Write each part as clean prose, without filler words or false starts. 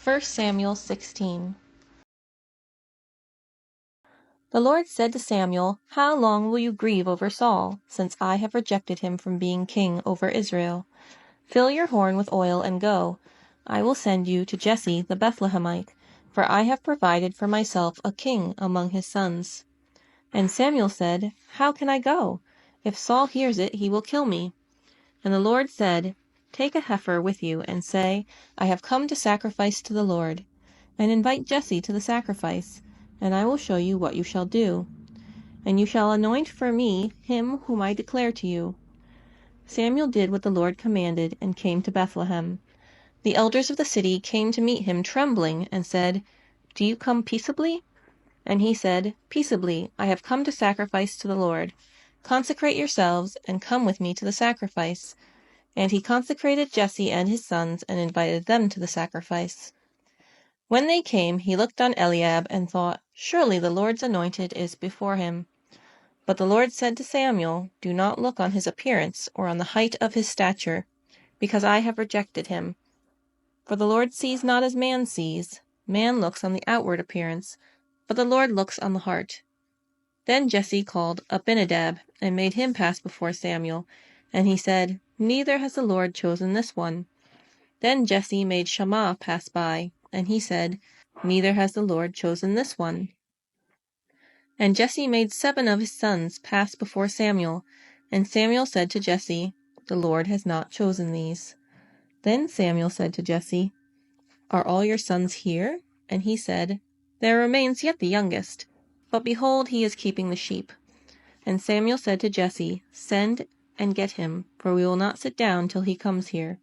1 Samuel 16. The Lord said to Samuel, "How long will you grieve over Saul, since I have rejected him from being king over Israel? Fill your horn with oil and go. I will send you to Jesse the Bethlehemite, for I have provided for myself a king among his sons." And Samuel said, "How can I go? If Saul hears it, he will kill me." And the Lord said, "Take a heifer with you, and say, 'I have come to sacrifice to the Lord.' And invite Jesse to the sacrifice, and I will show you what you shall do. And you shall anoint for me him whom I declare to you." Samuel did what the Lord commanded, and came to Bethlehem. The elders of the city came to meet him trembling, and said, "Do you come peaceably?" And he said, "Peaceably, I have come to sacrifice to the Lord. Consecrate yourselves, and come with me to the sacrifice." And he consecrated Jesse and his sons, and invited them to the sacrifice. When they came, he looked on Eliab, and thought, "Surely the Lord's anointed is before him." But the Lord said to Samuel, "Do not look on his appearance, or on the height of his stature, because I have rejected him. For the Lord sees not as man sees. Man looks on the outward appearance, but the Lord looks on the heart." Then Jesse called Abinadab, and made him pass before Samuel. And he said, "Neither has the Lord chosen this one." Then Jesse made Shammah pass by, and he said, "Neither has the Lord chosen this one." And Jesse made 7 of his sons pass before Samuel. And Samuel said to Jesse, "The Lord has not chosen these." Then Samuel said to Jesse, "Are all your sons here?" And he said, "There remains yet the youngest, but behold, he is keeping the sheep." And Samuel said to Jesse, "Send and get him, for we will not sit down till he comes here."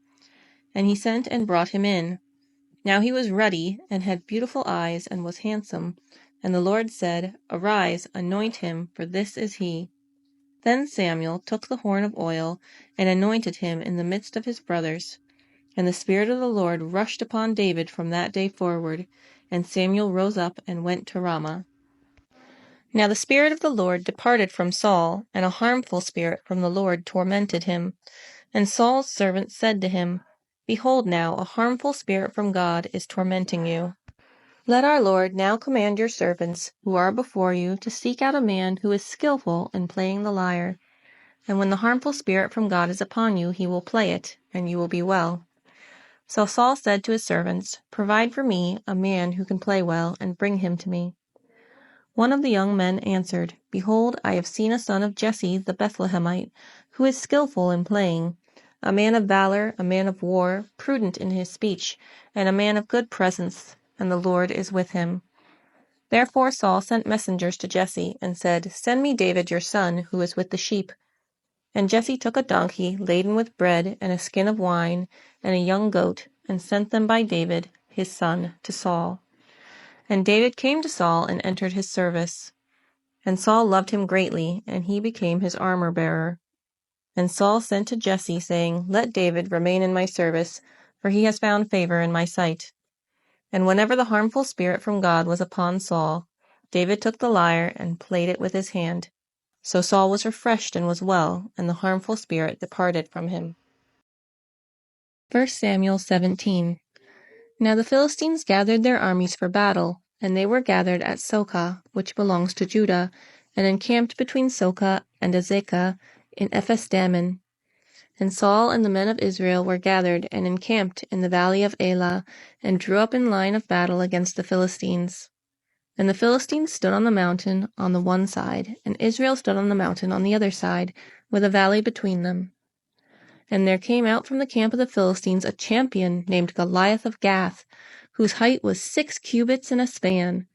And he sent and brought him in. Now he was ruddy, and had beautiful eyes, and was handsome. And the Lord said, "Arise, anoint him, for this is he." Then Samuel took the horn of oil, and anointed him in the midst of his brothers. And the Spirit of the Lord rushed upon David from that day forward, and Samuel rose up and went to Ramah. Now the Spirit of the Lord departed from Saul, and a harmful spirit from the Lord tormented him. And Saul's servants said to him, "Behold now, a harmful spirit from God is tormenting you. Let our Lord now command your servants, who are before you, to seek out a man who is skillful in playing the lyre. And when the harmful spirit from God is upon you, he will play it, and you will be well." So Saul said to his servants, "Provide for me a man who can play well, and bring him to me." One of the young men answered, "Behold, I have seen a son of Jesse the Bethlehemite, who is skillful in playing, a man of valor, a man of war, prudent in his speech, and a man of good presence, and the Lord is with him." Therefore Saul sent messengers to Jesse, and said, "Send me David your son, who is with the sheep." And Jesse took a donkey laden with bread, and a skin of wine, and a young goat, and sent them by David his son to Saul. And David came to Saul and entered his service. And Saul loved him greatly, and he became his armor-bearer. And Saul sent to Jesse, saying, "Let David remain in my service, for he has found favor in my sight." And whenever the harmful spirit from God was upon Saul, David took the lyre and played it with his hand. So Saul was refreshed and was well, and the harmful spirit departed from him. 1 Samuel 17. Now the Philistines gathered their armies for battle, and they were gathered at Socoh, which belongs to Judah, and encamped between Socoh and Azekah in Ephes-dammim. And Saul and the men of Israel were gathered and encamped in the valley of Elah, and drew up in line of battle against the Philistines. And the Philistines stood on the mountain on the one side, and Israel stood on the mountain on the other side, with a valley between them. And there came out from the camp of the Philistines a champion named Goliath of Gath, whose height was 6 cubits and a span.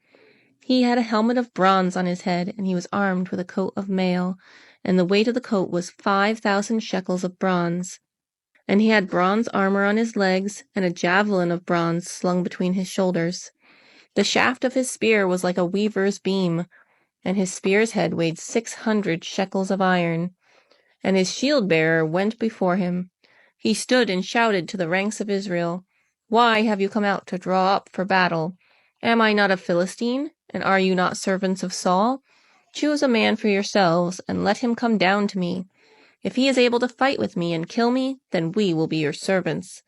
He had a helmet of bronze on his head, and he was armed with a coat of mail, and the weight of the coat was 5,000 shekels of bronze. And he had bronze armor on his legs, and a javelin of bronze slung between his shoulders. The shaft of his spear was like a weaver's beam, and his spear's head weighed 600 shekels of iron. And his shield-bearer went before him. He stood and shouted to the ranks of Israel, "Why have you come out to draw up for battle? Am I not a Philistine, and are you not servants of Saul? Choose a man for yourselves, and let him come down to me. If he is able to fight with me and kill me, then we will be your servants.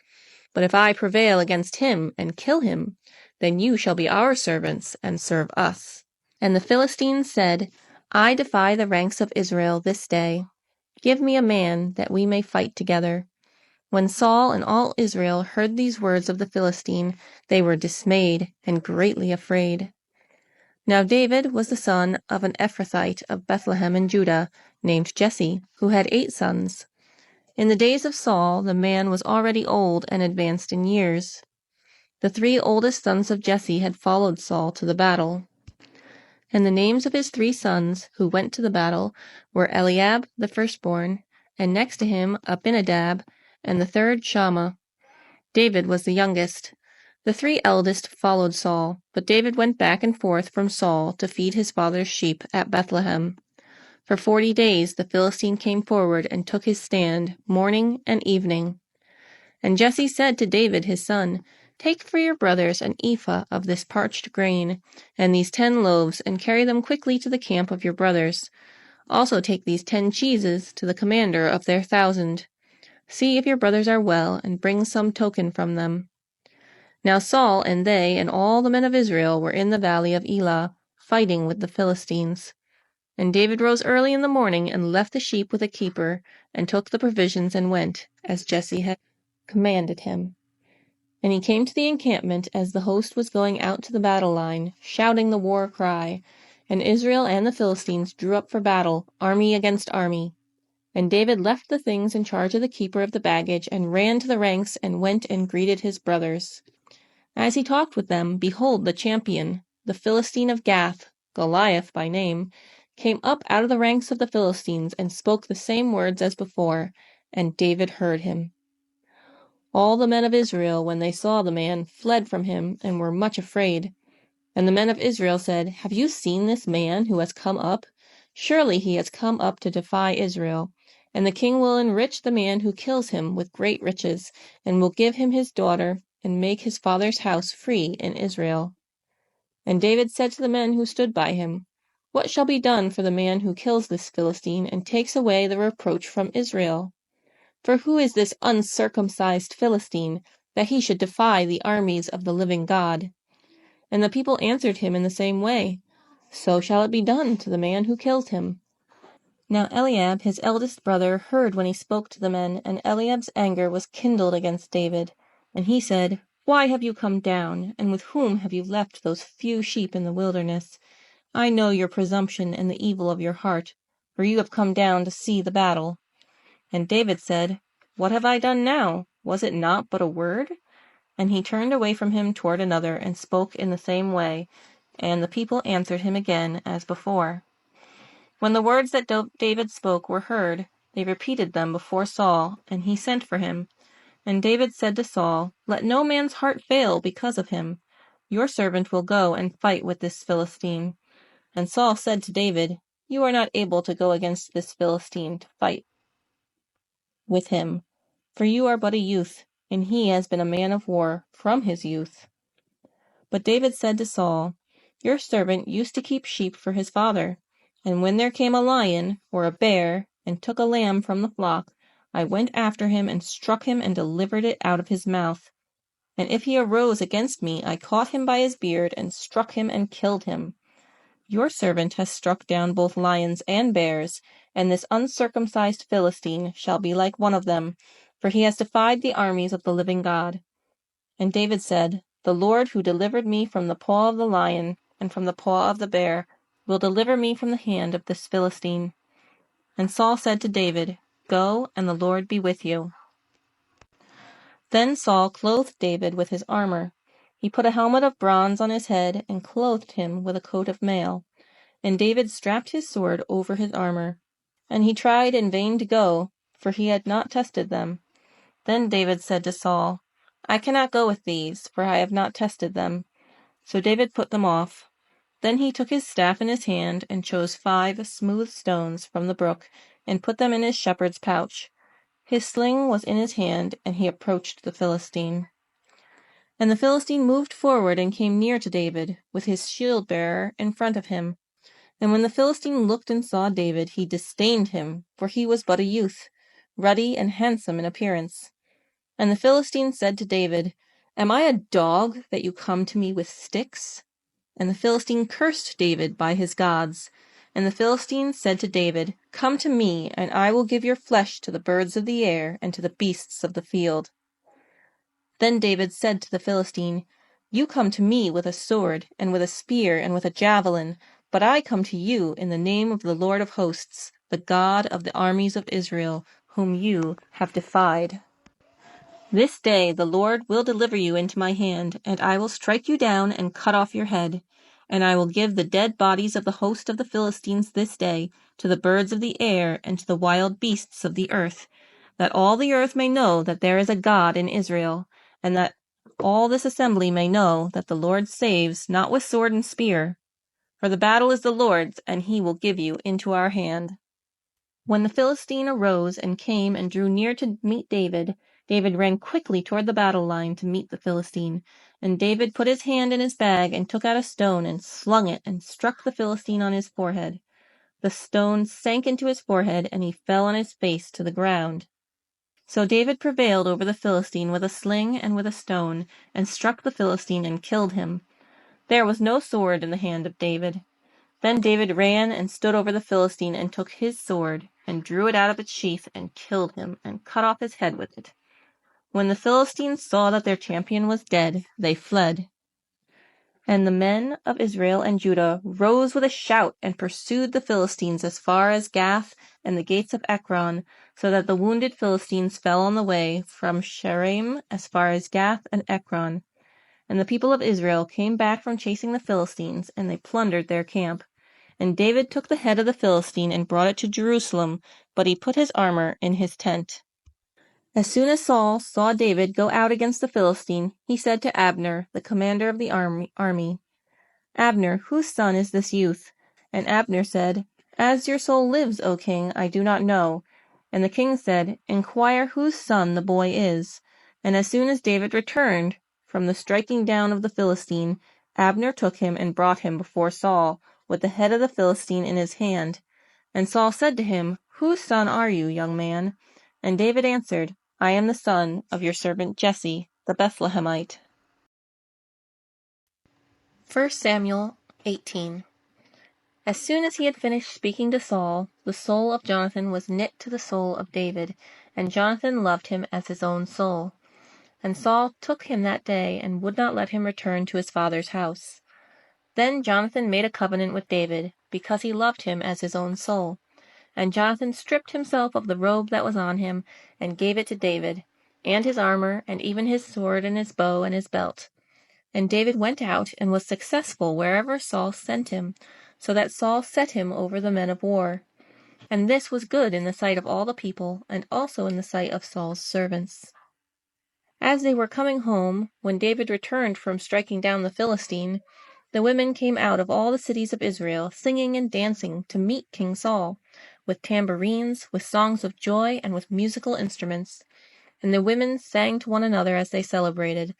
But if I prevail against him and kill him, then you shall be our servants and serve us." And the Philistines said, "I defy the ranks of Israel this day. Give me a man, that we may fight together." When Saul and all Israel heard these words of the Philistine, they were dismayed and greatly afraid. Now David was the son of an Ephrathite of Bethlehem in Judah, named Jesse, who had 8 sons. In the days of Saul, the man was already old and advanced in years. The 3 oldest sons of Jesse had followed Saul to the battle. And the names of his 3 sons who went to the battle were Eliab, the firstborn, and next to him Abinadab, and the third Shammah. David was the youngest. The 3 eldest followed Saul, but David went back and forth from Saul to feed his father's sheep at Bethlehem. For 40 days the Philistine came forward and took his stand, morning and evening. And Jesse said to David his son, "Take for your brothers an ephah of this parched grain, and these 10 loaves, and carry them quickly to the camp of your brothers. Also take these 10 cheeses to the commander of their 1,000. See if your brothers are well, and bring some token from them." Now Saul and they and all the men of Israel were in the valley of Elah, fighting with the Philistines. And David rose early in the morning and left the sheep with a keeper, and took the provisions and went, as Jesse had commanded him. And he came to the encampment as the host was going out to the battle line, shouting the war cry. And Israel and the Philistines drew up for battle, army against army. And David left the things in charge of the keeper of the baggage, and ran to the ranks, and went and greeted his brothers. As he talked with them, behold, the champion, the Philistine of Gath, Goliath by name, came up out of the ranks of the Philistines, and spoke the same words as before, and David heard him. All the men of Israel, when they saw the man, fled from him, and were much afraid. And the men of Israel said, "Have you seen this man who has come up? Surely he has come up to defy Israel. And the king will enrich the man who kills him with great riches, and will give him his daughter, and make his father's house free in Israel." And David said to the men who stood by him, "What shall be done for the man who kills this Philistine, and takes away the reproach from Israel? For who is this uncircumcised Philistine, that he should defy the armies of the living God?" And the people answered him in the same way, "So shall it be done to the man who kills him." Now Eliab his eldest brother heard when he spoke to the men, and Eliab's anger was kindled against David. And he said, "Why have you come down, and with whom have you left those few sheep in the wilderness? I know your presumption and the evil of your heart, for you have come down to see the battle." And David said, "What have I done now? Was it not but a word?" And he turned away from him toward another, and spoke in the same way, and the people answered him again as before. When the words that David spoke were heard, they repeated them before Saul, and he sent for him. And David said to Saul, "Let no man's heart fail because of him. Your servant will go and fight with this Philistine." And Saul said to David, "You are not able to go against this Philistine to fight with him, for you are but a youth, and he has been a man of war from his youth." But David said to Saul, "Your servant used to keep sheep for his father, and when there came a lion or a bear and took a lamb from the flock, I went after him and struck him and delivered it out of his mouth. And if he arose against me, I caught him by his beard and struck him and killed him. Your servant has struck down both lions and bears, and this uncircumcised Philistine shall be like one of them, for he has defied the armies of the living God." And David said, "The Lord who delivered me from the paw of the lion and from the paw of the bear will deliver me from the hand of this Philistine." And Saul said to David, "Go, and the Lord be with you." Then Saul clothed David with his armor. He put a helmet of bronze on his head and clothed him with a coat of mail. And David strapped his sword over his armor. And he tried in vain to go, for he had not tested them. Then David said to Saul, "I cannot go with these, for I have not tested them." So David put them off. Then he took his staff in his hand, and chose 5 smooth stones from the brook, and put them in his shepherd's pouch. His sling was in his hand, and he approached the Philistine. And the Philistine moved forward and came near to David, with his shield-bearer in front of him. And when the Philistine looked and saw David, he disdained him, for he was but a youth, ruddy and handsome in appearance. And the Philistine said to David, "Am I a dog that you come to me with sticks?" And the Philistine cursed David by his gods. And the Philistine said to David, "Come to me, and I will give your flesh to the birds of the air and to the beasts of the field." Then David said to the Philistine, "You come to me with a sword, and with a spear, and with a javelin, but I come to you in the name of the Lord of hosts, the God of the armies of Israel, whom you have defied. This day the Lord will deliver you into my hand, and I will strike you down and cut off your head. And I will give the dead bodies of the host of the Philistines this day to the birds of the air and to the wild beasts of the earth, that all the earth may know that there is a God in Israel, and that all this assembly may know that the Lord saves not with sword and spear. For the battle is the Lord's, and he will give you into our hand." When the Philistine arose and came and drew near to meet David, David ran quickly toward the battle line to meet the Philistine. And David put his hand in his bag and took out a stone and slung it and struck the Philistine on his forehead. The stone sank into his forehead, and he fell on his face to the ground. So David prevailed over the Philistine with a sling and with a stone, and struck the Philistine and killed him. There was no sword in the hand of David. Then David ran and stood over the Philistine and took his sword, and drew it out of its sheath, and killed him, and cut off his head with it. When the Philistines saw that their champion was dead, they fled. And the men of Israel and Judah rose with a shout and pursued the Philistines as far as Gath and the gates of Ekron, so that the wounded Philistines fell on the way from Shaaraim as far as Gath and Ekron. And the people of Israel came back from chasing the Philistines, and they plundered their camp. And David took the head of the Philistine and brought it to Jerusalem, but he put his armor in his tent. As soon as Saul saw David go out against the Philistine, he said to Abner, the commander of the army, "Abner, whose son is this youth?" And Abner said, "As your soul lives, O king, I do not know." And the king said, "Inquire whose son the boy is." And as soon as David returned from the striking down of the Philistine, Abner took him and brought him before Saul, with the head of the Philistine in his hand. And Saul said to him, "Whose son are you, young man?" And David answered, "I am the son of your servant Jesse, the Bethlehemite." 1 Samuel 18. As soon as he had finished speaking to Saul, the soul of Jonathan was knit to the soul of David, and Jonathan loved him as his own soul. And Saul took him that day, and would not let him return to his father's house. Then Jonathan made a covenant with David, because he loved him as his own soul. And Jonathan stripped himself of the robe that was on him, and gave it to David, and his armor, and even his sword, and his bow, and his belt. And David went out, and was successful wherever Saul sent him, so that Saul set him over the men of war. And this was good in the sight of all the people, and also in the sight of Saul's servants. As they were coming home, when David returned from striking down the Philistine, the women came out of all the cities of Israel, singing and dancing, to meet King Saul, with tambourines, with songs of joy, and with musical instruments. And the women sang to one another as they celebrated,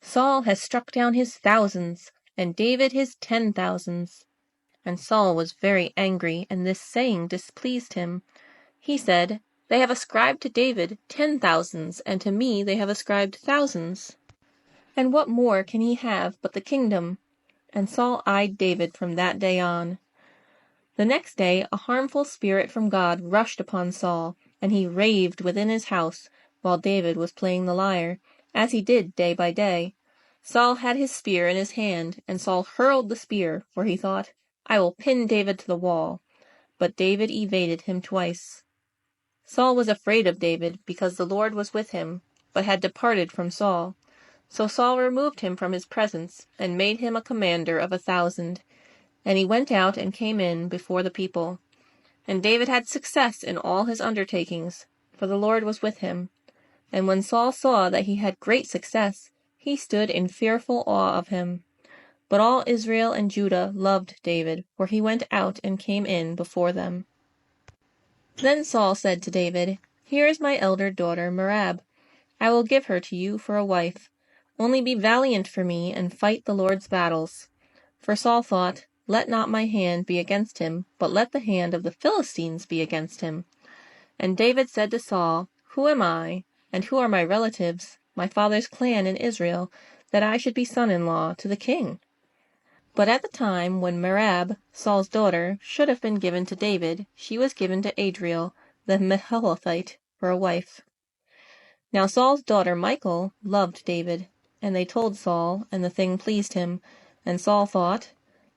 "Saul has struck down his thousands, and David his 10,000s." And Saul was very angry, and this saying displeased him. He said, "They have ascribed to David 10,000s, and to me they have ascribed thousands. And what more can he have but the kingdom?" And Saul eyed David from that day on. The next day a harmful spirit from God rushed upon Saul, and he raved within his house, while David was playing the lyre, as he did day by day. Saul had his spear in his hand, and Saul hurled the spear, for he thought, "I will pin David to the wall." But David evaded him twice. Saul was afraid of David, because the Lord was with him, but had departed from Saul. So Saul removed him from his presence, and made him a commander of 1,000. And he went out and came in before the people. And David had success in all his undertakings, for the Lord was with him. And when Saul saw that he had great success, he stood in fearful awe of him. But all Israel and Judah loved David, for he went out and came in before them. Then Saul said to David, "Here is my elder daughter Merab. I will give her to you for a wife. Only be valiant for me, and fight the Lord's battles." For Saul thought, "Let not my hand be against him, but let the hand of the Philistines be against him." And David said to Saul, "Who am I, And who are my relatives, my father's clan in Israel, that I should be son-in-law to the king? But at the time when Merab, Saul's daughter, should have been given to David, she was given to Adriel, the Meholathite, for a wife. Now Saul's daughter Michal loved David, and they told Saul, and the thing pleased him. And Saul thought,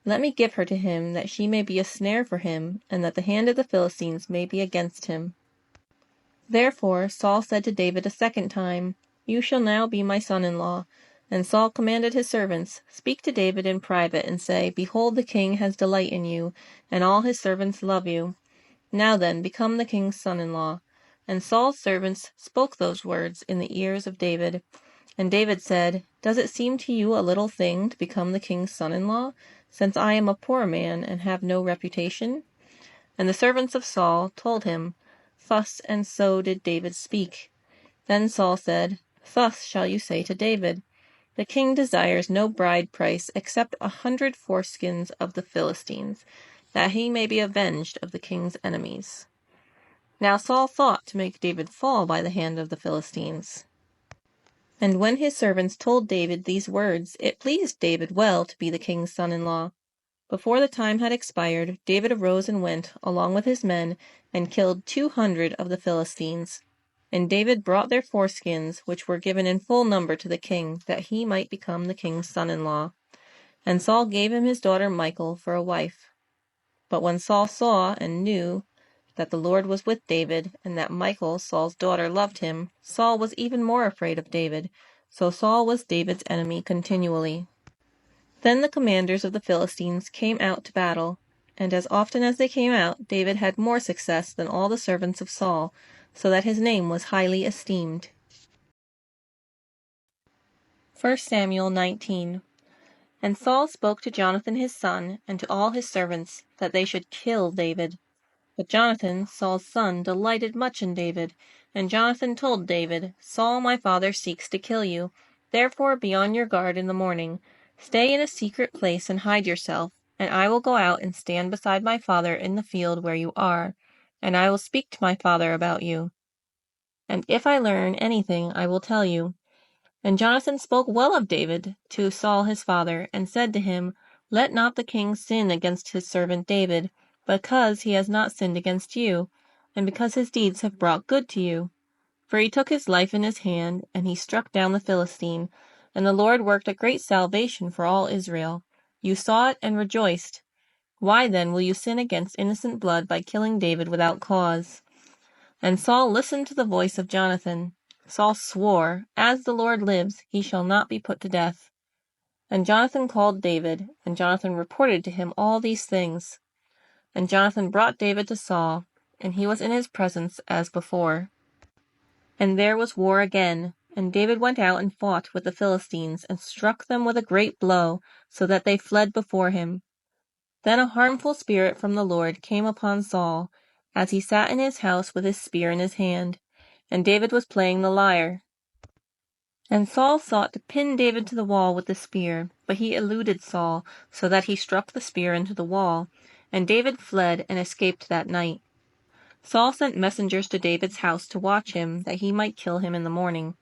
let me give her to him, that she may be a snare for him, and that the hand of the Philistines may be against him. Therefore Saul said to David a second time, you shall now be my son-in-law. And Saul commanded his servants, speak to David in private, and say, behold, the king has delight in you, and all his servants love you. Now then, become the king's son-in-law. And Saul's servants spoke those words in the ears of David. And David said, does it seem to you a little thing to become the king's son-in-law, since I am a poor man and have no reputation? And the servants of Saul told him, thus and so did David speak. Then Saul said, thus shall you say to David, the king desires no bride price except 100 foreskins of the Philistines, that he may be avenged of the king's enemies. Now Saul thought to make David fall by the hand of the Philistines. And when his servants told David these words, it pleased David well to be the king's son-in-law. Before the time had expired, David arose and went, along with his men, and killed 200 of the Philistines. And David brought their foreskins, which were given in full number to the king, that he might become the king's son-in-law. And Saul gave him his daughter Michal for a wife. But when Saul saw and knew that the Lord was with David, and that Michal, Saul's daughter, loved him, Saul was even more afraid of David. So Saul was David's enemy continually. Then the commanders of the Philistines came out to battle, and as often as they came out, David had more success than all the servants of Saul, so that his name was highly esteemed. 1 Samuel 19. And Saul spoke to Jonathan his son, and to all his servants, that they should kill David. But Jonathan, Saul's son, delighted much in David. And Jonathan told David, Saul my father seeks to kill you. Therefore be on your guard in the morning. Stay in a secret place and hide yourself, and I will go out and stand beside my father in the field where you are, and I will speak to my father about you. And if I learn anything, I will tell you. And Jonathan spoke well of David to Saul his father, and said to him, let not the king sin against his servant David, because he has not sinned against you, and because his deeds have brought good to you. For he took his life in his hand, and he struck down the Philistine, and the Lord worked a great salvation for all Israel. You saw it and rejoiced. Why then will you sin against innocent blood by killing David without cause? And Saul listened to the voice of Jonathan. Saul swore, as the Lord lives, he shall not be put to death. And Jonathan called David, and Jonathan reported to him all these things. And Jonathan brought David to Saul, and he was in his presence as before. And there was war again, and David went out and fought with the Philistines, and struck them with a great blow, so that they fled before him. Then a harmful spirit from the Lord came upon Saul, as he sat in his house with his spear in his hand, and David was playing the lyre. And Saul sought to pin David to the wall with the spear, but he eluded Saul, so that he struck the spear into the wall, and David fled and escaped that night. Saul sent messengers to David's house to watch him, that he might kill him in the morning.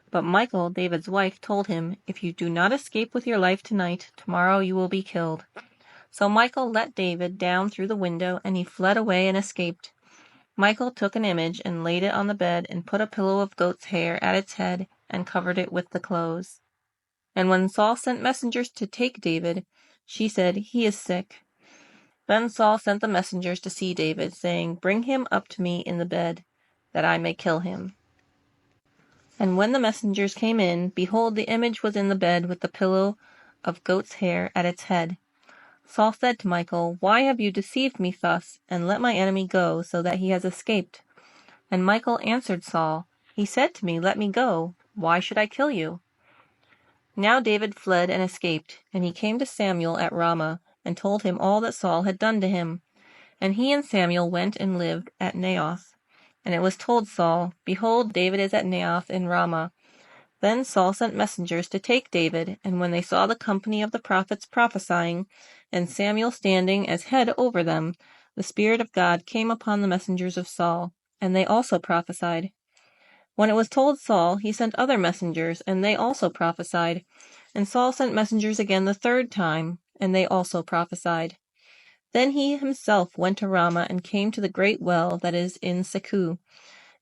But Michal, David's wife, told him, if you do not escape with your life tonight, tomorrow you will be killed. So Michal let David down through the window, and he fled away and escaped. Michal took an image and laid it on the bed, and put a pillow of goat's hair at its head, and covered it with the clothes. And when Saul sent messengers to take David, she said, he is sick. Then Saul sent the messengers to see David, saying, bring him up to me in the bed, that I may kill him. And when the messengers came in, behold, the image was in the bed with the pillow of goat's hair at its head. Saul said to Michal, why have you deceived me thus, and let my enemy go, so that he has escaped? And Michal answered Saul, he said to me, let me go. Why should I kill you? Now David fled and escaped, and he came to Samuel at Ramah, and told him all that Saul had done to him. And he and Samuel went and lived at Naioth. And it was told Saul, behold, David is at Naioth in Ramah. Then Saul sent messengers to take David, and when they saw the company of the prophets prophesying, and Samuel standing as head over them, the Spirit of God came upon the messengers of Saul, and they also prophesied. When it was told Saul, he sent other messengers, and they also prophesied. And Saul sent messengers again the third time, and they also prophesied. Then he himself went to Ramah and came to the great well that is in Secu.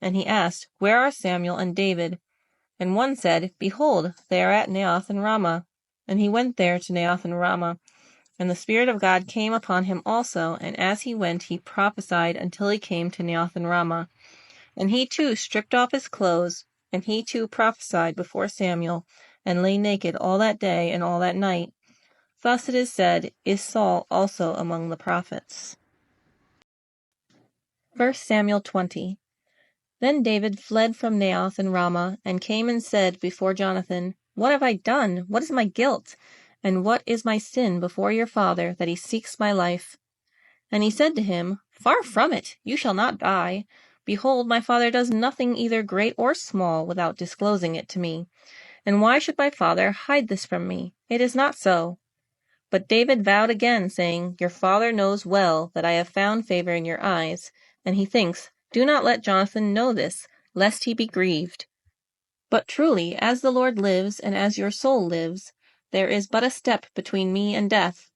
And he asked, Where are Samuel and David? And one said, Behold, they are at Naioth and Ramah. And he went there to Naioth and Ramah. And the Spirit of God came upon him also, and as he went he prophesied until he came to Naioth and Ramah. And he too stripped off his clothes, and he too prophesied before Samuel, and lay naked all that day and all that night. Thus it is said, Is Saul also among the prophets? 1 Samuel 20. Then David fled from Naioth and Ramah, and came and said before Jonathan, What have I done? What is my guilt? And what is my sin before your father, that he seeks my life? And he said to him, Far from it, you shall not die. Behold, my father does nothing either great or small without disclosing it to me. And why should my father hide this from me? It is not so. But David vowed again, saying, Your father knows well that I have found favor in your eyes. And he thinks, Do not let Jonathan know this, lest he be grieved. But truly, as the Lord lives, and as your soul lives, there is but a step between me and death.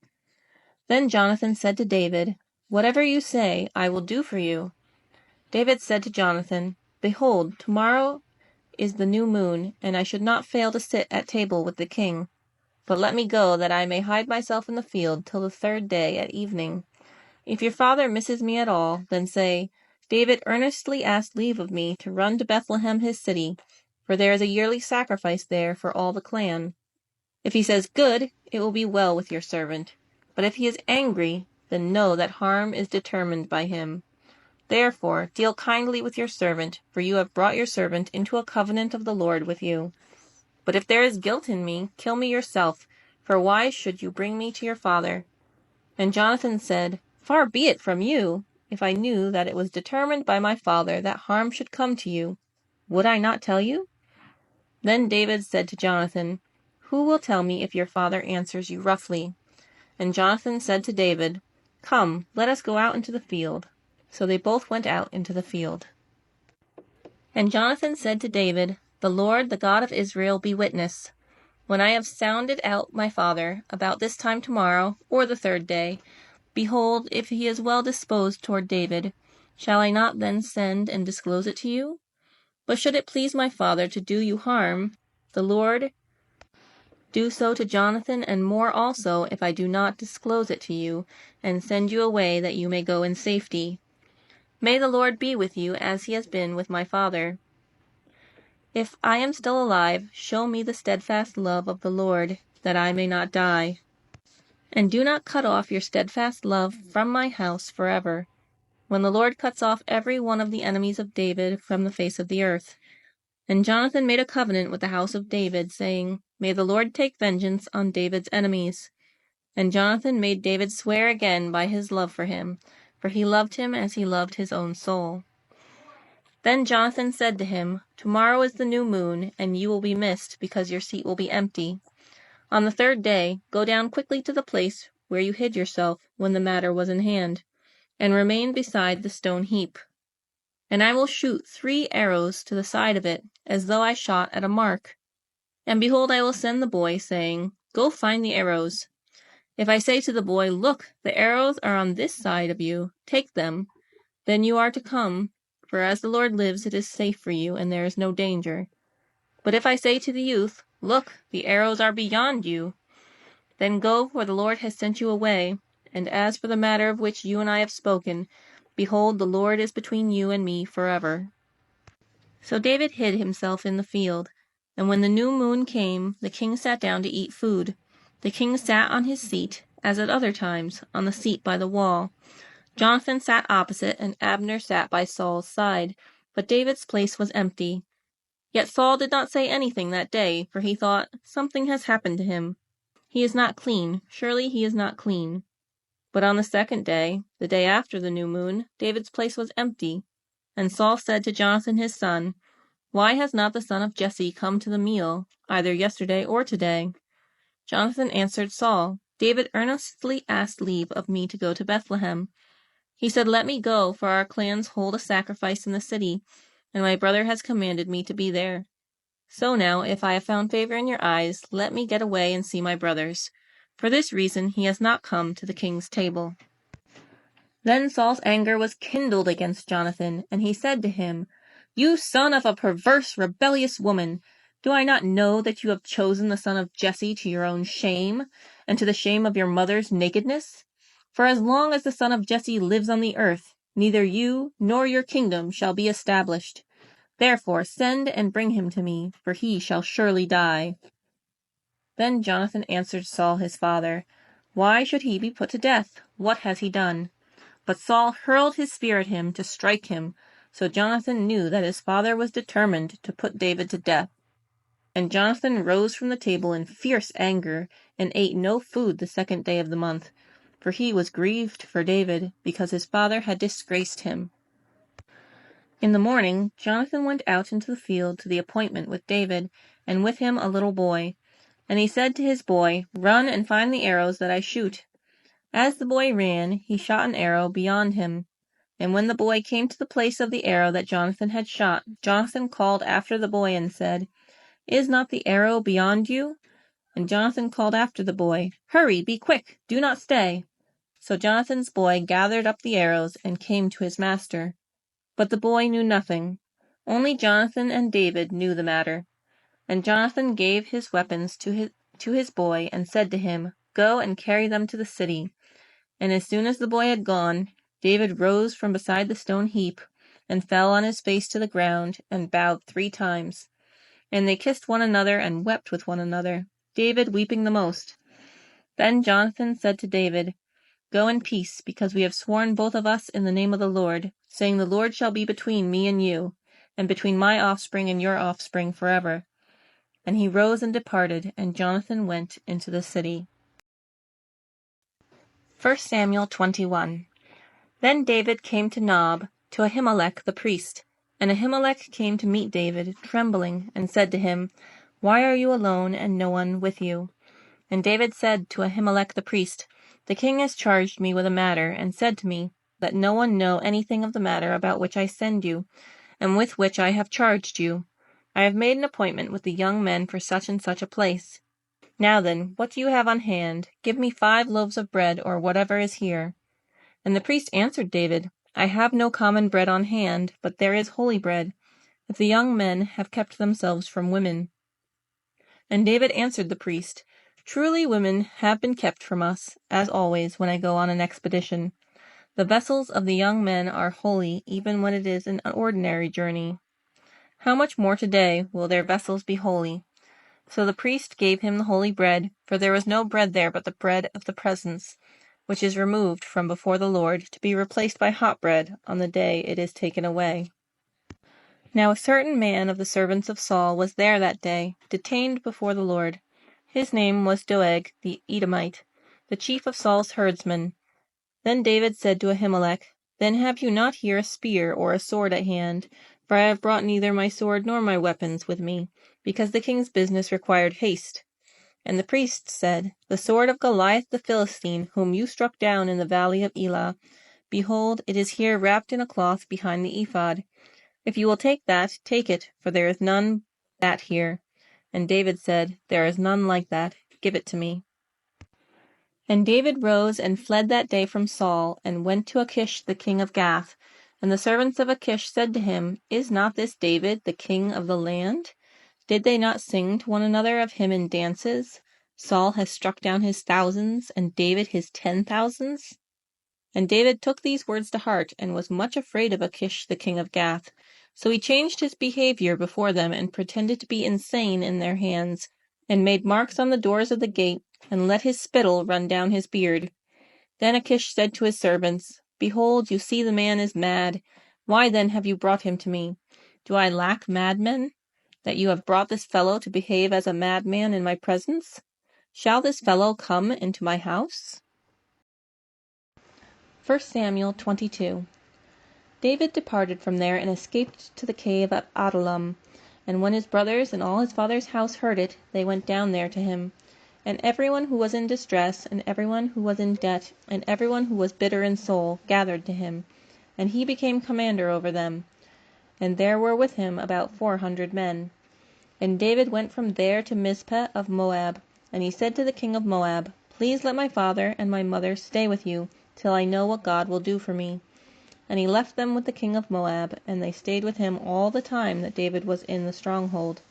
Then Jonathan said to David, Whatever you say, I will do for you. David said to Jonathan, Behold, tomorrow is the new moon, and I should not fail to sit at table with the king. But let me go, that I may hide myself in the field till the third day at evening. If your father misses me at all, then say, David earnestly asked leave of me to run to Bethlehem his city, for there is a yearly sacrifice there for all the clan. If he says, Good, it will be well with your servant. But if he is angry, then know that harm is determined by him. Therefore deal kindly with your servant, for you have brought your servant into a covenant of the Lord with you. But if there is guilt in me, kill me yourself, for why should you bring me to your father? And Jonathan said, Far be it from you! If I knew that it was determined by my father that harm should come to you, would I not tell you? Then David said to Jonathan, Who will tell me if your father answers you roughly? And Jonathan said to David, Come, let us go out into the field. So they both went out into the field. And Jonathan said to David, The Lord, the God of Israel, be witness. When I have sounded out my father about this time tomorrow, or the third day, behold, if he is well disposed toward David, shall I not then send and disclose it to you? But should it please my father to do you harm, the Lord do so to Jonathan, and more also, if I do not disclose it to you, and send you away that you may go in safety. May the Lord be with you as he has been with my father. If I am still alive, show me the steadfast love of the Lord, that I may not die. And do not cut off your steadfast love from my house forever, when the Lord cuts off every one of the enemies of David from the face of the earth. And Jonathan made a covenant with the house of David, saying, May the Lord take vengeance on David's enemies. And Jonathan made David swear again by his love for him, for he loved him as he loved his own soul. Then Jonathan said to him, Tomorrow is the new moon, and you will be missed, because your seat will be empty. On the third day, go down quickly to the place where you hid yourself when the matter was in hand, and remain beside the stone heap. And I will shoot 3 arrows to the side of it, as though I shot at a mark. And behold, I will send the boy, saying, Go find the arrows. If I say to the boy, Look, the arrows are on this side of you, take them, then you are to come, for as the Lord lives, it is safe for you, and there is no danger. But if I say to the youth, Look, the arrows are beyond you, then go, for the Lord has sent you away. And as for the matter of which you and I have spoken, behold, the Lord is between you and me forever. So David hid himself in the field. And when the new moon came, the king sat down to eat food. The king sat on his seat, as at other times, on the seat by the wall. Jonathan sat opposite, and Abner sat by Saul's side, but David's place was empty. Yet Saul did not say anything that day, for he thought, Something has happened to him. He is not clean, surely he is not clean. But on the second day, the day after the new moon, David's place was empty. And Saul said to Jonathan his son, Why has not the son of Jesse come to the meal, either yesterday or today? Jonathan answered Saul, David earnestly asked leave of me to go to Bethlehem. He said, Let me go, for our clans hold a sacrifice in the city, and my brother has commanded me to be there. So now, if I have found favor in your eyes, let me get away and see my brothers. For this reason he has not come to the king's table." Then Saul's anger was kindled against Jonathan, and he said to him, "You son of a perverse, rebellious woman, do I not know that you have chosen the son of Jesse to your own shame, and to the shame of your mother's nakedness? For as long as the son of Jesse lives on the earth, neither you nor your kingdom shall be established. Therefore send and bring him to me, for he shall surely die." Then Jonathan answered Saul his father, "Why should he be put to death? What has he done?" But Saul hurled his spear at him to strike him, so Jonathan knew that his father was determined to put David to death. And Jonathan rose from the table in fierce anger, and ate no food the second day of the month, for he was grieved for David, because his father had disgraced him. In the morning Jonathan went out into the field to the appointment with David, and with him a little boy. And he said to his boy, "Run and find the arrows that I shoot." As the boy ran, he shot an arrow beyond him. And when the boy came to the place of the arrow that Jonathan had shot, Jonathan called after the boy and said, "Is not the arrow beyond you?" And Jonathan called after the boy, "Hurry, be quick, do not stay." So Jonathan's boy gathered up the arrows and came to his master. But the boy knew nothing. Only Jonathan and David knew the matter. And Jonathan gave his weapons to his boy and said to him, "Go and carry them to the city." And as soon as the boy had gone, David rose from beside the stone heap, and fell on his face to the ground, and bowed 3 times. And they kissed one another and wept with one another, David weeping the most. Then Jonathan said to David, "Go in peace, because we have sworn both of us in the name of the Lord, saying, the Lord shall be between me and you, and between my offspring and your offspring forever." And he rose and departed, and Jonathan went into the city. 1 Samuel 21. Then David came to Nob, to Ahimelech the priest. And Ahimelech came to meet David, trembling, and said to him, "Why are you alone, and no one with you?" And David said to Ahimelech the priest, "The king has charged me with a matter, and said to me, let no one know anything of the matter about which I send you, and with which I have charged you. I have made an appointment with the young men for such and such a place. Now then, what do you have on hand? Give me 5 loaves of bread, or whatever is here." And the priest answered David, "I have no common bread on hand, but there is holy bread, if the young men have kept themselves from women." And David answered the priest, "Truly women have been kept from us, as always when I go on an expedition. The vessels of the young men are holy, even when it is an ordinary journey. How much more today will their vessels be holy?" So the priest gave him the holy bread, for there was no bread there but the bread of the presence, which is removed from before the Lord, to be replaced by hot bread on the day it is taken away. Now a certain man of the servants of Saul was there that day, detained before the Lord. His name was Doeg the Edomite, the chief of Saul's herdsmen. Then David said to Ahimelech, "Then have you not here a spear or a sword at hand? For I have brought neither my sword nor my weapons with me, because the king's business required haste." And the priest said, "The sword of Goliath the Philistine, whom you struck down in the valley of Elah, behold, it is here wrapped in a cloth behind the ephod. If you will take that, take it, for there is none that here." And David said, "There is none like that. Give it to me." And David rose and fled that day from Saul, and went to Achish the king of Gath. And the servants of Achish said to him, "Is not this David the king of the land? Did they not sing to one another of him in dances? Saul has struck down his thousands, and David his 10,000s." And David took these words to heart, and was much afraid of Achish the king of Gath. So he changed his behavior before them, and pretended to be insane in their hands, and made marks on the doors of the gate, and let his spittle run down his beard. Then Achish said to his servants, "Behold, you see the man is mad. Why then have you brought him to me? Do I lack madmen, that you have brought this fellow to behave as a madman in my presence? Shall this fellow come into my house?" 1 Samuel 22. David departed from there and escaped to the cave of Adullam. And when his brothers and all his father's house heard it, they went down there to him. And everyone who was in distress, and everyone who was in debt, and everyone who was bitter in soul, gathered to him, and he became commander over them. and there were with him about 400 men. And David went from there to Mizpeh of Moab, and he said to the king of Moab, Please let my father and my mother stay with you, till I know what God will do for me. And he left them with the king of Moab, and they stayed with him all the time that David was in the stronghold.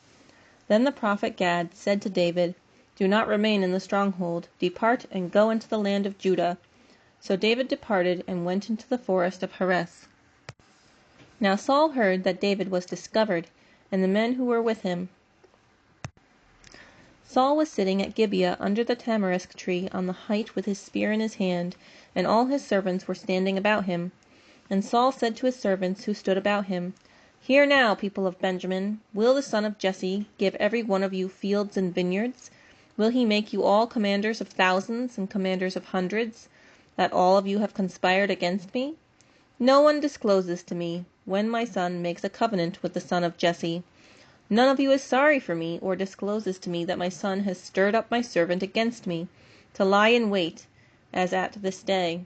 Then the prophet Gad said to David, Do not remain in the stronghold, depart and go into the land of Judah. So David departed and went into the forest of Heres. Now Saul heard that David was discovered, and the men who were with him. Saul was sitting at Gibeah under the tamarisk tree on the height with his spear in his hand, and all his servants were standing about him. And Saul said to his servants who stood about him, Hear now, people of Benjamin, will the son of Jesse give every one of you fields and vineyards? Will he make you all commanders of thousands and commanders of hundreds, that all of you have conspired against me? No one discloses to me when my son makes a covenant with the son of Jesse. None of you is sorry for me, or discloses to me that my son has stirred up my servant against me, to lie in wait, as at this day.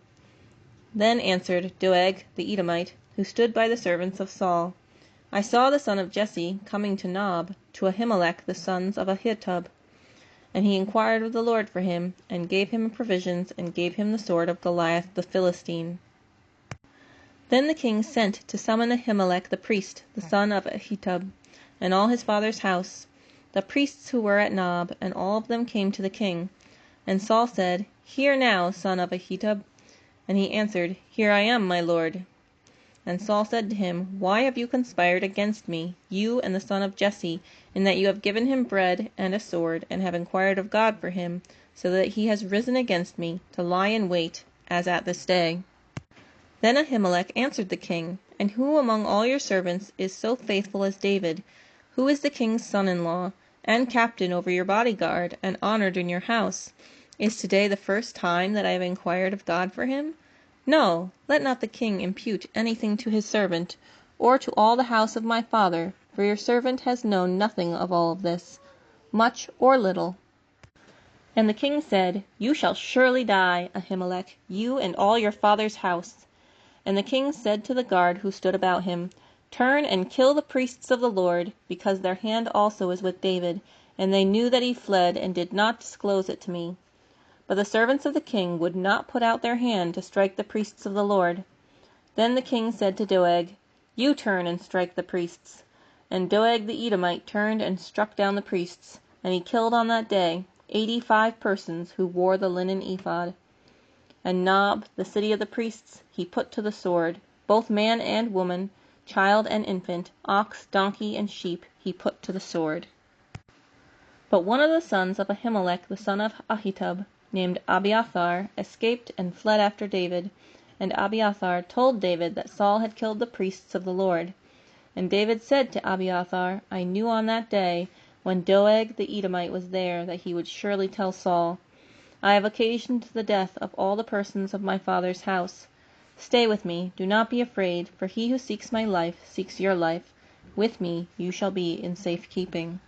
Then answered Doeg the Edomite, who stood by the servants of Saul, I saw the son of Jesse coming to Nob, to Ahimelech the sons of Ahitub. And he inquired of the Lord for him, and gave him provisions, and gave him the sword of Goliath the Philistine. Then the king sent to summon Ahimelech the priest, the son of Ahitub, and all his father's house, the priests who were at Nob, and all of them came to the king. And Saul said, Hear now, son of Ahitub. And he answered, Here I am, my lord. And Saul said to him, Why have you conspired against me, you and the son of Jesse, in that you have given him bread and a sword, and have inquired of God for him, so that he has risen against me, to lie in wait, as at this day? Then Ahimelech answered the king, And who among all your servants is so faithful as David, who is the king's son-in-law, and captain over your bodyguard, and honored in your house? Is today the first time that I have inquired of God for him? No, let not the king impute anything to his servant, or to all the house of my father, for your servant has known nothing of all of this, much or little. And the king said, You shall surely die, Ahimelech, you and all your father's house. And the king said to the guard who stood about him, Turn and kill the priests of the Lord, because their hand also is with David, and they knew that he fled, and did not disclose it to me. But the servants of the king would not put out their hand to strike the priests of the Lord. Then the king said to Doeg, You turn and strike the priests. And Doeg the Edomite turned and struck down the priests, and he killed on that day 85 persons who wore the linen ephod. And Nob, the city of the priests, he put to the sword, both man and woman, child and infant, ox, donkey, and sheep, he put to the sword. But one of the sons of Ahimelech the son of Ahitub, named Abiathar, escaped and fled after David. And Abiathar told David that Saul had killed the priests of the Lord. And David said to Abiathar, I knew on that day, when Doeg the Edomite was there, that he would surely tell Saul, I have occasioned the death of all the persons of my father's house. Stay with me, do not be afraid, for he who seeks my life seeks your life. With me you shall be in safe keeping.